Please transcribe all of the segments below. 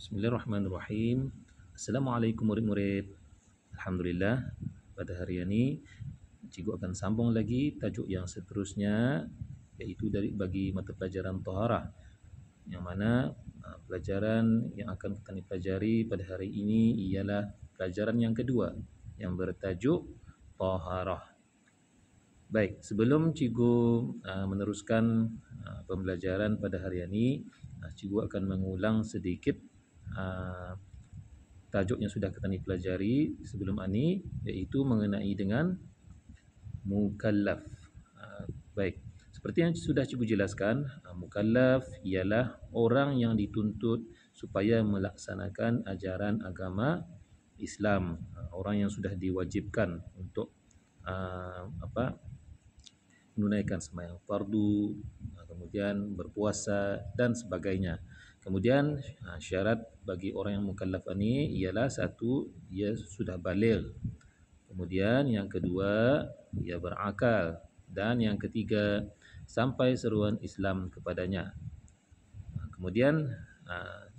Bismillahirrahmanirrahim. Assalamualaikum murid-murid. Alhamdulillah, pada hari ini cikgu akan sambung lagi tajuk yang seterusnya, iaitu bagi mata pelajaran Taharah, yang mana pelajaran yang akan kita pelajari pada hari ini ialah pelajaran yang kedua yang bertajuk Taharah. Baik, sebelum cikgu meneruskan pembelajaran pada hari ini, cikgu akan mengulang sedikit tajuk yang sudah kita pelajari sebelum ini, iaitu mengenai dengan mukallaf. Baik, seperti yang sudah cikgu jelaskan, mukallaf ialah orang yang dituntut supaya melaksanakan ajaran agama Islam, orang yang sudah diwajibkan untuk menunaikan sembahyang fardu, kemudian berpuasa dan sebagainya. Kemudian syarat bagi orang yang mukallaf ini ialah satu, ia sudah baligh. Kemudian yang kedua, ia berakal, dan yang ketiga, sampai seruan Islam kepadanya. Kemudian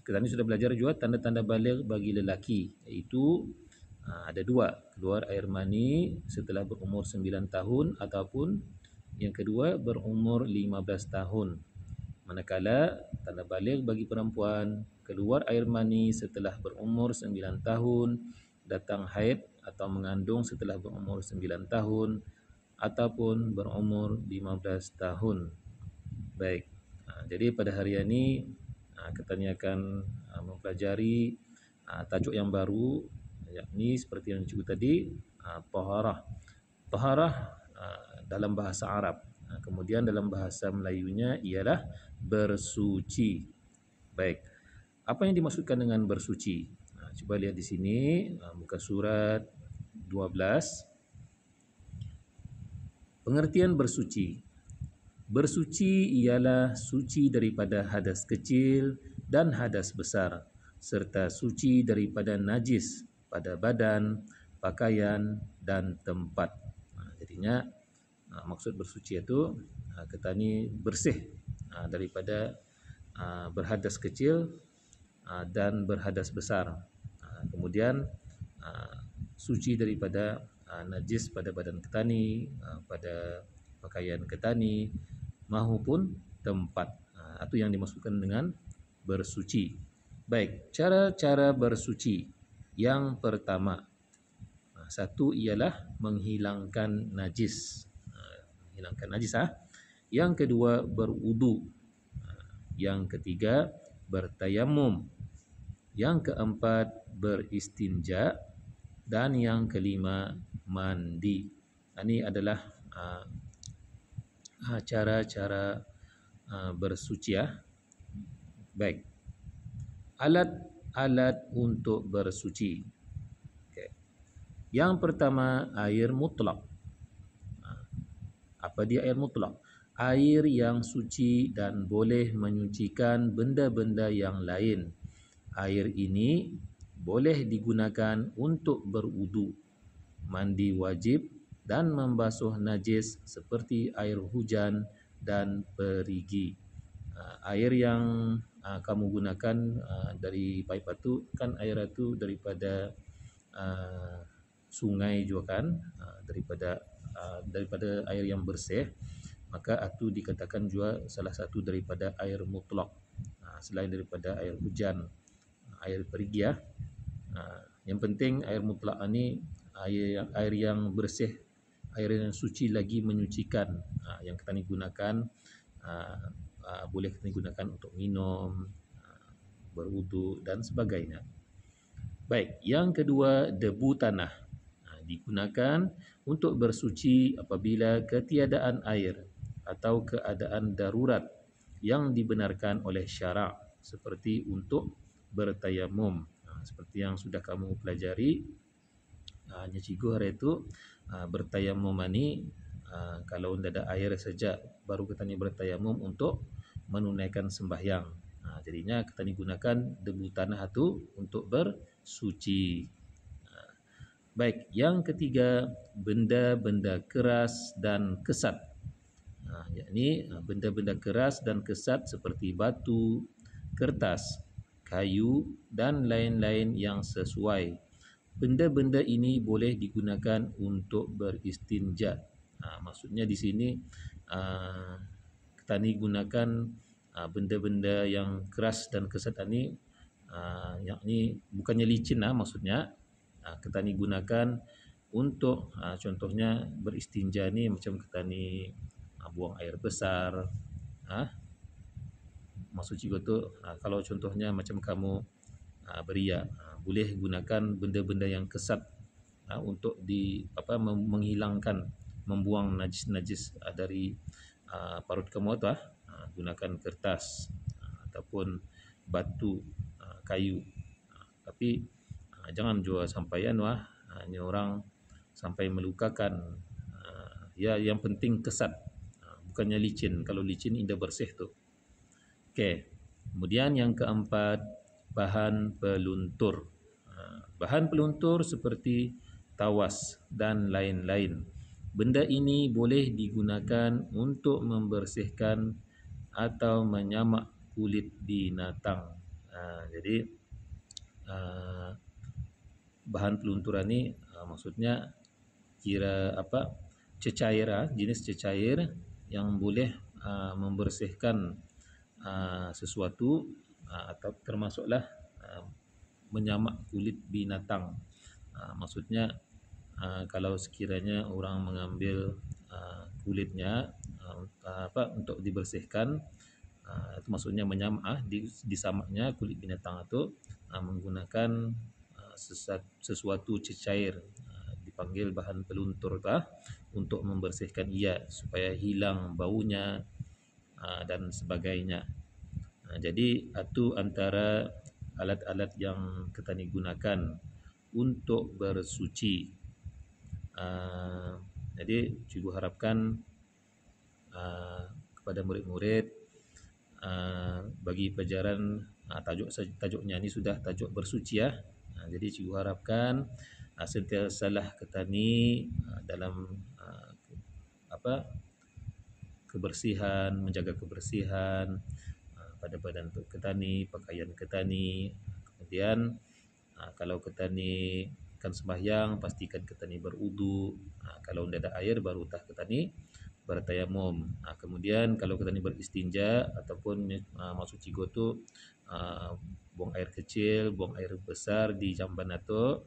kita ini sudah belajar juga tanda-tanda baligh bagi lelaki, iaitu ada dua: keluar air mani setelah berumur 9 tahun, ataupun yang kedua berumur 15 tahun. Manakala tanda baligh bagi perempuan, keluar air mani setelah berumur 9 tahun, datang haid atau mengandung setelah berumur 9 tahun, ataupun berumur 15 tahun. Baik, jadi pada hari ini kita akan mempelajari tajuk yang baru, yakni seperti yang cikgu tadi, Taharah. Taharah dalam bahasa Arab, kemudian dalam bahasa Melayunya ialah bersuci. Baik, apa yang dimaksudkan dengan bersuci? Cuba lihat di sini, muka surat 12. Pengertian bersuci. Bersuci ialah suci daripada hadas kecil dan hadas besar, serta suci daripada najis pada badan, pakaian dan tempat. Jadinya maksud bersuci itu kita ni bersih daripada berhadas kecil dan berhadas besar. Kemudian suci daripada najis pada badan kita ni, pada pakaian kita ni, maupun tempat. Itu yang dimaksudkan dengan bersuci. Baik, cara-cara bersuci. Yang pertama, satu ialah menghilangkan najis. Yang kedua, berwudu. Yang ketiga, bertayamum. Yang keempat, beristinja. Dan yang kelima, mandi. Ini adalah cara-cara bersuci. Baik, alat-alat untuk bersuci. Okay. Yang pertama, air mutlak. Apa dia air mutlak? Air yang suci dan boleh menyucikan benda-benda yang lain. Air ini boleh digunakan untuk berwudu, mandi wajib dan membasuh najis seperti air hujan dan perigi. Air yang kamu gunakan dari paip itu kan air itu daripada sungai juga kan, daripada air yang bersih, maka itu dikatakan juga salah satu daripada air mutlak, selain daripada air hujan, air perigi. Yang penting air mutlak ini air yang bersih, air yang suci lagi menyucikan, yang kita gunakan, boleh kita gunakan untuk minum, berwudu dan sebagainya. Baik, yang kedua, debu tanah. Digunakan untuk bersuci apabila ketiadaan air atau keadaan darurat yang dibenarkan oleh syarak, seperti untuk bertayamum. Seperti yang sudah kamu pelajari, hanya cikgu hari itu bertayamum ini kalau tidak ada air saja baru kita ni bertayamum untuk menunaikan sembahyang. Jadinya kita ni gunakan debu tanah itu untuk bersuci. Baik, yang ketiga, benda-benda keras dan kesat. Yakni benda-benda keras dan kesat seperti batu, kertas, kayu dan lain-lain yang sesuai. Benda-benda ini boleh digunakan untuk beristinja. Maksudnya di sini petani gunakan benda-benda yang keras dan kesat ini, yakni bukannya licin maksudnya. Petani gunakan untuk contohnya beristinja ni macam petani buang air besar. Maksud cikgu tu kalau contohnya macam kamu beriak, boleh gunakan benda-benda yang kesat untuk menghilangkan, membuang najis-najis dari parut kamu tu. Gunakan kertas ataupun batu, kayu. Tapi jangan juga sampai hanya orang sampai melukakan. Ya, yang penting kesat, bukannya licin. Kalau licin indah bersih tu. Okey. Kemudian yang keempat, bahan peluntur. Bahan peluntur seperti tawas dan lain-lain. Benda ini boleh digunakan untuk membersihkan atau menyamak kulit binatang. Jadi bahan pelunturan ni maksudnya kira cecair, jenis cecair yang boleh membersihkan sesuatu atau termasuklah menyamak kulit binatang. Maksudnya kalau sekiranya orang mengambil kulitnya untuk dibersihkan, itu maksudnya menyamak, disamaknya kulit binatang itu menggunakan sesuatu cecair, dipanggil bahan peluntur untuk membersihkan ia supaya hilang baunya dan sebagainya. Jadi itu antara alat-alat yang petani gunakan untuk bersuci. Jadi cikgu harapkan kepada murid-murid bagi pelajaran tajuknya ni sudah tajuk bersuci ya. Jadi cikgu harapkan sentiasalah petani dalam kebersihan, menjaga kebersihan pada badan petani, pakaian petani. Kemudian kalau petani akan sembahyang, pastikan petani berwudu. Kalau tidak ada air, barutah petani bertayamum. Kemudian kalau petani beristinja ataupun maksud cikgu tu buang air kecil, buang air besar di jamban itu,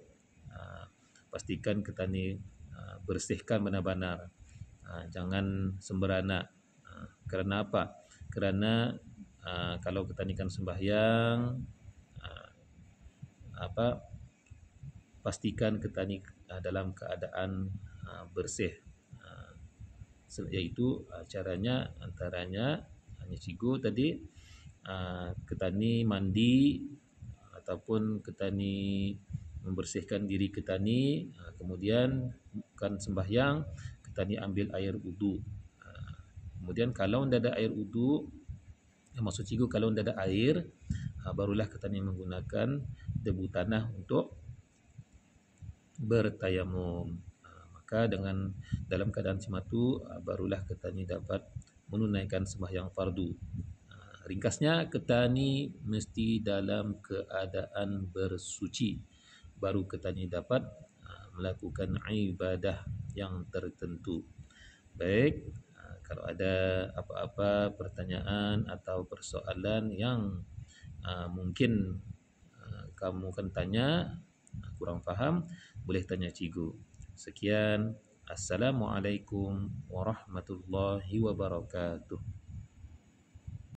pastikan petani bersihkan benar-benar. Jangan sembarana. Kerana apa? Kerana kalau petani kan sembahyang, pastikan petani dalam keadaan bersih. Iaitu caranya antaranya hanya cikgu tadi, petani mandi ataupun petani membersihkan diri petani, kemudian bukan sembahyang, petani ambil air wudu. Kemudian kalau tidak ada air wudu, maksud cikgu kalau tidak ada air, barulah petani menggunakan debu tanah untuk bertayamum. Maka dengan dalam keadaan macam itu, barulah petani dapat menunaikan sembahyang fardu. Ringkasnya, petani mesti dalam keadaan bersuci, baru petani dapat melakukan ibadah yang tertentu. Baik, kalau ada apa-apa pertanyaan atau persoalan yang mungkin kamu akan tanya, kurang faham, boleh tanya cikgu. Sekian, Assalamualaikum warahmatullahi wabarakatuh.